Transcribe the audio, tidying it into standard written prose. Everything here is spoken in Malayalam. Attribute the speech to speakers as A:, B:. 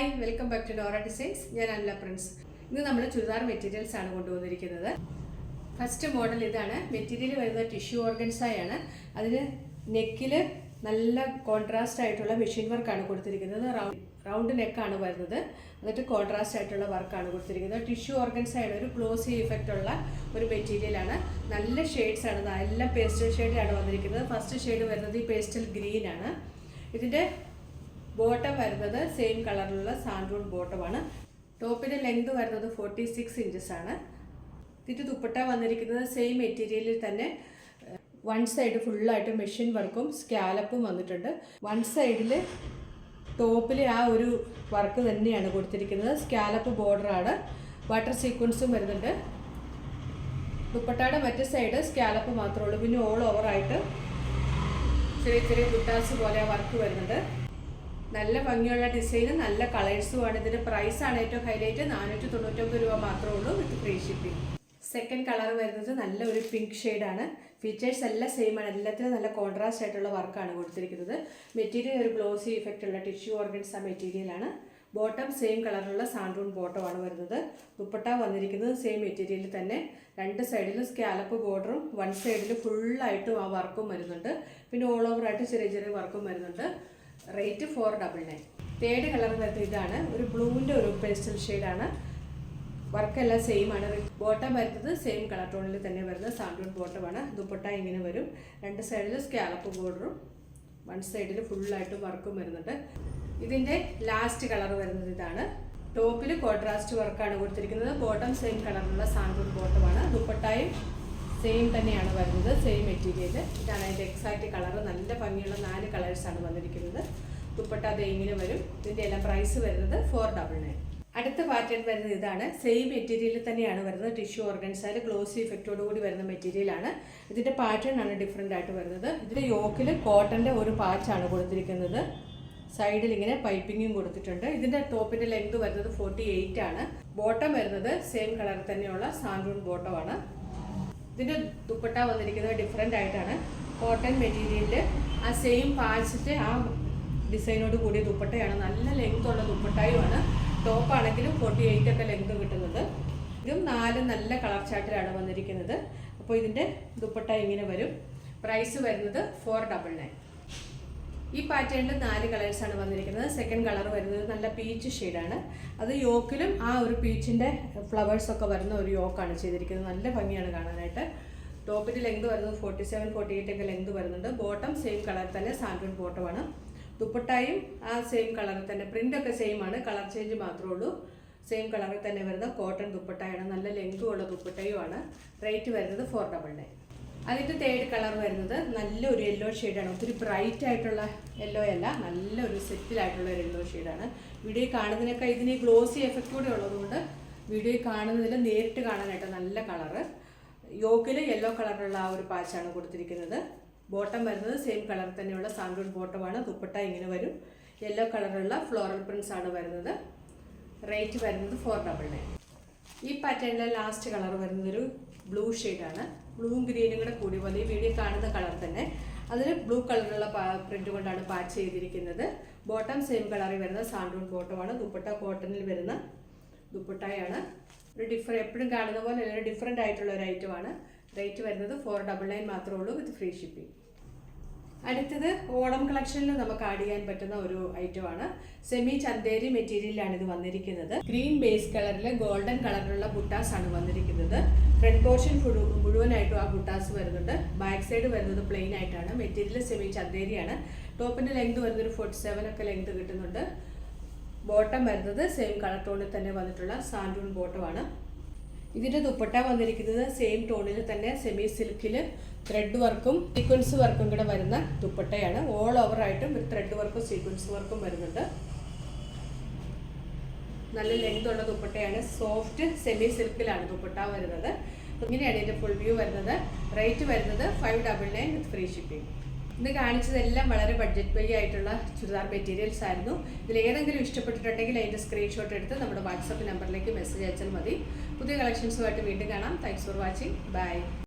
A: Hi, welcome back to Nora designs. ഞാൻ അനില പ്രിൻസ്. ഇന്ന് നമ്മൾ ചുരിദാർ മെറ്റീരിയൽസ് ആണ് കൊണ്ടുവന്നിരിക്കുന്നത്. ഫസ്റ്റ് മോഡൽ ഇതാണ്. മെറ്റീരിയൽ വരുന്നത് ടിഷ്യൂ ഓർഗൻസായാണ്. അതിന് നെക്കിൽ നല്ല കോൺട്രാസ്റ്റ് ആയിട്ടുള്ള മെഷീൻ വർക്കാണ് കൊടുത്തിരിക്കുന്നത്. റൗണ്ട് നെക്കാണ് വരുന്നത്. എന്നിട്ട് കോൺട്രാസ്റ്റ് ആയിട്ടുള്ള വർക്കാണ് കൊടുത്തിരിക്കുന്നത്. ടിഷ്യൂ ഓർഗൻസായാണ്, ഒരു ഗ്ലോസി ഇഫക്റ്റ് ഉള്ള ഒരു മെറ്റീരിയലാണ്. നല്ല ഷെയ്ഡ്സ് ആണ്, എല്ലാം പേസ്റ്റൽ ഷെയ്ഡിലാണ് വന്നിരിക്കുന്നത്. ഫസ്റ്റ് ഷെയ്ഡ് വരുന്നത് ഈ പേസ്റ്റൽ ഗ്രീൻ ആണ്. ഇതിൻ്റെ ബോട്ടം വരുന്നത് സെയിം കളറിലുള്ള സാൻഡൂൺ ബോട്ടമാണ്. ടോപ്പിൻ്റെ ലെങ്ത് വരുന്നത് 46 ഇഞ്ചസ് ആണ്. ഇതിൻ്റെ ദുപ്പട്ട വന്നിരിക്കുന്നത് സെയിം മെറ്റീരിയലിൽ തന്നെ വൺ സൈഡ് ഫുള്ളായിട്ട് മെഷീൻ വർക്കും സ്കാലപ്പും വന്നിട്ടുണ്ട്. വൺ സൈഡിൽ ടോപ്പിൽ ആ ഒരു വർക്ക് തന്നെയാണ് കൊടുത്തിരിക്കുന്നത്. സ്കാലപ്പ് ബോർഡറാണ്, വാട്ടർ സീക്വൻസും വരുന്നുണ്ട്. ദുപ്പട്ടയുടെ മറ്റേ സൈഡ് സ്കാലപ്പ് മാത്രമേ ഉള്ളൂ. പിന്നെ ഓൾ ഓവറായിട്ട് ചെറിയ ചെറിയ ബുട്ടാസ് പോലെ വർക്ക് വരുന്നുണ്ട്. നല്ല ഭംഗിയുള്ള ഡിസൈന്, നല്ല കളേഴ്സുമാണ്. ഇതിൻ്റെ പ്രൈസാണ് ഏറ്റവും ഹൈലൈറ്റ്. 499 രൂപ മാത്രമേ ഉള്ളൂ വിത്ത് ഫ്രീ ഷിപ്പിംഗ്. സെക്കൻഡ് കളർ വരുന്നത് നല്ല ഒരു പിങ്ക് ഷെയ്ഡാണ്. ഫീച്ചേഴ്സ് എല്ലാം സെയിം ആണ്. എല്ലാത്തിനും നല്ല കോൺട്രാസ്റ്റ് ആയിട്ടുള്ള വർക്കാണ് കൊടുത്തിരിക്കുന്നത്. മെറ്റീരിയൽ ഒരു ഗ്ലോസി ഇഫക്റ്റ് ഉള്ള ടിഷ്യൂ ഓർഗൻസ മെറ്റീരിയലാണ്. ബോട്ടം സെയിം കളറിലുള്ള സാൻഡൂൺ ബോട്ടമാണ് വരുന്നത്. ദുപ്പട്ട വന്നിരിക്കുന്നത് സെയിം മെറ്റീരിയലിൽ തന്നെ. രണ്ട് സൈഡിലും സ്കാലപ്പ് ബോർഡറും വൺ സൈഡിൽ ഫുള്ളായിട്ടും ആ വർക്കും വരുന്നുണ്ട്. പിന്നെ ഓൾ ഓവറായിട്ട് ചെറിയ ചെറിയ വർക്കും വരുന്നുണ്ട്. റേറ്റ് 499. തേർഡ് കളർ വരുന്നത് ഇതാണ്. ഒരു ബ്ലൂവിൻ്റെ ഒരു പേസ്റ്റൽ ഷെയ്ഡാണ്. വർക്കെല്ലാം സെയിം ആണ്. ബോട്ടം വരുന്നത് സെയിം കളർ ടോണിൽ തന്നെ വരുന്നത് സാൻഡൂൺ ബോട്ടമാണ്. ദുപ്പട്ട ഇങ്ങനെ വരും. രണ്ട് സൈഡിൽ സ്കാലപ്പ് ബോർഡറും വൺ സൈഡിൽ ഫുള്ളായിട്ടും വർക്കും വരുന്നുണ്ട്. ഇതിൻ്റെ ലാസ്റ്റ് കളർ വരുന്നത് ഇതാണ്. ടോപ്പിൽ കോൺട്രാസ്റ്റ് വർക്കാണ് കൊടുത്തിരിക്കുന്നത്. ബോട്ടം സെയിം കളറിലുള്ള സാൻഡൂൺ ബോട്ടമാണ്. ദുപ്പട്ടായും സെയിം തന്നെയാണ് വരുന്നത്, സെയിം മെറ്റീരിയൽ. ഇതാണ് അതിൻ്റെ എക്സാക്റ്റ് കളർ. നല്ല ഭംഗിയുള്ള 4 കളേഴ്സാണ് വന്നിരിക്കുന്നത്. ദുപ്പട്ട അത് ഇങ്ങനെ വരും. ഇതിൻ്റെ എല്ലാം പ്രൈസ് വരുന്നത് 499. അടുത്ത പാറ്റേൺ വരുന്നത് ഇതാണ്. സെയിം മെറ്റീരിയലിൽ തന്നെയാണ് വരുന്നത്. ടിഷ്യൂ ഓർഗൻസായിൽ ഗ്ലോസി ഇഫക്റ്റോട് കൂടി വരുന്ന മെറ്റീരിയലാണ്. ഇതിൻ്റെ പാറ്റേൺ ആണ് ഡിഫറെൻ്റ് ആയിട്ട് വരുന്നത്. ഇതിൻ്റെ യോക്കിൽ കോട്ടൻ്റെ ഒരു പാച്ചാണ് കൊടുത്തിരിക്കുന്നത്. സൈഡിൽ ഇങ്ങനെ പൈപ്പിങ്ങും കൊടുത്തിട്ടുണ്ട്. ഇതിൻ്റെ ടോപ്പിൻ്റെ ലെങ്ത് വരുന്നത് 48 ആണ്. ബോട്ടം വരുന്നത് സെയിം കളറിൽ തന്നെയുള്ള സാൻഡൂൺ ബോട്ടമാണ്. ഇതിൻ്റെ ദുപ്പട്ട വന്നിരിക്കുന്നത് ഡിഫറെൻ്റ് ആയിട്ടാണ്. കോട്ടൺ മെറ്റീരിയലിൽ ആ സെയിം പാച്ചിൻ്റെ ആ ഡിസൈനോട് കൂടിയ ദുപ്പട്ടയാണ്. നല്ല ലെങ്ത് ഉള്ള ദുപ്പട്ടയുമാണ്. ടോപ്പാണെങ്കിലും 48 ഒക്കെ ലെങ്ത് കിട്ടുന്നത്. ഇതും 4 നല്ല കളർ ചാർട്ടിലാണ് വന്നിരിക്കുന്നത്. അപ്പോൾ ഇതിൻ്റെ ദുപ്പട്ട ഇങ്ങനെ വരും. പ്രൈസ് വരുന്നത് 499. ഈ പാറ്റേണിൽ 4 കളേഴ്സാണ് വന്നിരിക്കുന്നത്. സെക്കൻഡ് കളർ വരുന്നത് നല്ല പീച്ച് ഷെയ്ഡാണ്. അത് യോക്കിലും ആ ഒരു പീച്ചിൻ്റെ ഫ്ലവേഴ്സൊക്കെ വരുന്ന ഒരു യോക്കാണ് ചെയ്തിരിക്കുന്നത്. നല്ല ഭംഗിയാണ് കാണാനായിട്ട്. ടോപ്പിൻ്റെ ലെങ്ത് വരുന്നത് 47, 48 ഒക്കെ ലെങ്ത് വരുന്നുണ്ട്. ബോട്ടം സെയിം കളർ തന്നെ സാൻഡൂൺ ബോട്ടമാണ്. ദുപ്പട്ടായും ആ സെയിം കളറിൽ തന്നെ. പ്രിൻ്റൊക്കെ സെയിം ആണ്, കളർ ചേഞ്ച് മാത്രമേ ഉള്ളൂ. സെയിം കളറിൽ തന്നെ വരുന്ന കോട്ടൺ ദുപ്പട്ടയാണ്. നല്ല ലെങ്തും ഉള്ള ദുപ്പട്ടയുമാണ്. റേറ്റ് വരുന്നത് 499. അതിൻ്റെ തേർഡ് കളർ വരുന്നത് നല്ലൊരു യെല്ലോ ഷെയ്ഡാണ്. ഒത്തിരി ബ്രൈറ്റ് ആയിട്ടുള്ള യെല്ലോ അല്ല, നല്ലൊരു സെറ്റിലായിട്ടുള്ള ഒരു യെല്ലോ ഷെയ്ഡാണ്. വീഡിയോ കാണുന്നതിനൊക്കെ ഇതിന് ഗ്ലോസി എഫക്റ്റ് കൂടി ഉള്ളതുകൊണ്ട് വീഡിയോ കാണുന്നതിൽ നേരിട്ട് കാണാനായിട്ട് നല്ല കളറ്. യോക്കിൽ യെല്ലോ കളറിലുള്ള ആ ഒരു പാച്ചാണ് കൊടുത്തിരിക്കുന്നത്. ബോട്ടം വരുന്നത് സെയിം കളർ തന്നെയുള്ള സാൻഡൂൺ ബോട്ടമാണ്. ദുപ്പട്ട ഇങ്ങനെ വരും. യെല്ലോ കളറിലുള്ള ഫ്ലോറൽ പ്രിൻസ് ആണ് വരുന്നത്. റേറ്റ് വരുന്നത് 499. ഈ പാറ്റേണിലെ ലാസ്റ്റ് കളർ വരുന്നതൊരു ബ്ലൂ ഷെയ്ഡാണ്. ബ്ലൂവും ഗ്രീനും കൂടെ കൂടി പോലെ ഈ വീഡിയോ കാണുന്ന കളർ തന്നെ. അതിൽ ബ്ലൂ കളറിലുള്ള പ്രിന്റ് കൊണ്ടാണ് പാച്ച് ചെയ്തിരിക്കുന്നത്. ബോട്ടം സെയിം കളറിൽ വരുന്ന സാൻഡൂൺ ബോട്ടമാണ്. ദുപ്പട്ട കോട്ടണിൽ വരുന്ന ദുപ്പട്ടയാണ്. ഒരു എപ്പോഴും കാണുന്ന പോലെ ഒരു ഡിഫറെൻ്റ് ആയിട്ടുള്ള ഒരു ഐറ്റമാണ്. റേറ്റ് വരുന്നത് 499 മാത്രമേ ഉള്ളൂ വിത്ത് ഫ്രീ ഷിപ്പിംഗ്. അടുത്തത് ഓണം കളക്ഷനിൽ നമുക്ക് ആഡ് ചെയ്യാൻ പറ്റുന്ന ഒരു ഐറ്റമാണ്. സെമി ചന്തേരി മെറ്റീരിയലാണ് ഇത് വന്നിരിക്കുന്നത്. ഗ്രീൻ ബേസ് കളറിൽ ഗോൾഡൻ കളറിലുള്ള ബുട്ടാസ് ആണ് വന്നിരിക്കുന്നത്. ഫ്രണ്ട് പോർഷൻ മുഴുവനായിട്ടും ആ ബുട്ടാസ് വരുന്നുണ്ട്. ബാക്ക് സൈഡ് വരുന്നത് പ്ലെയിൻ ആയിട്ടാണ്. മെറ്റീരിയൽ സെമി ചന്തേരിയാണ്. ടോപ്പിൻ്റെ ലെങ്ത് വരുന്നൊരു 47 ഒക്കെ ലെങ്ത് കിട്ടുന്നുണ്ട്. ബോട്ടം വരുന്നത് സെയിം കളർ ടോണിൽ തന്നെ വന്നിട്ടുള്ള സാൻഡൂൺ ബോട്ടമാണ്. ഇതിൻ്റെ ദുപ്പട്ട വന്നിരിക്കുന്നത് സെയിം ടോണിൽ തന്നെ സെമി സിൽക്കിൽ ത്രെഡ് വർക്കും സീക്വൻസ് വർക്കും കൂടെ വരുന്ന ദുപ്പട്ടയാണ്. ഓൾ ഓവറായിട്ടും ത്രെഡ് വർക്കും സീക്വൻസ് വർക്കും വരുന്നുണ്ട്. നല്ല ലെങ്ത് ഉള്ള ദുപ്പട്ടയാണ്. സോഫ്റ്റ് സെമി സിൽക്കിലാണ് ദുപ്പട്ട വരുന്നത്. ഇങ്ങനെയാണ് ഇതിൻ്റെ ഫുൾ വ്യൂ വരുന്നത്. റേറ്റ് വരുന്നത് 599 വിത്ത് ഫ്രീ ഷിപ്പിംഗ്. ഇന്ന് കാണിച്ചതെല്ലാം വളരെ ബഡ്ജറ്റ് ഫ്രീ ആയിട്ടുള്ള ചുരിദാർ മെറ്റീരിയൽസ് ആയിരുന്നു. ഇതിൽ ഏതെങ്കിലും ഇഷ്ടപ്പെട്ടിട്ടുണ്ടെങ്കിൽ അതിൻ്റെ സ്ക്രീൻഷോട്ട് എടുത്ത് നമ്മുടെ വാട്സപ്പ് നമ്പറിലേക്ക് മെസ്സേജ് അയച്ചാൽ മതി. പുതിയ കളക്ഷൻസുമായിട്ട് വീണ്ടും കാണാം. Thanks for watching. ബൈ.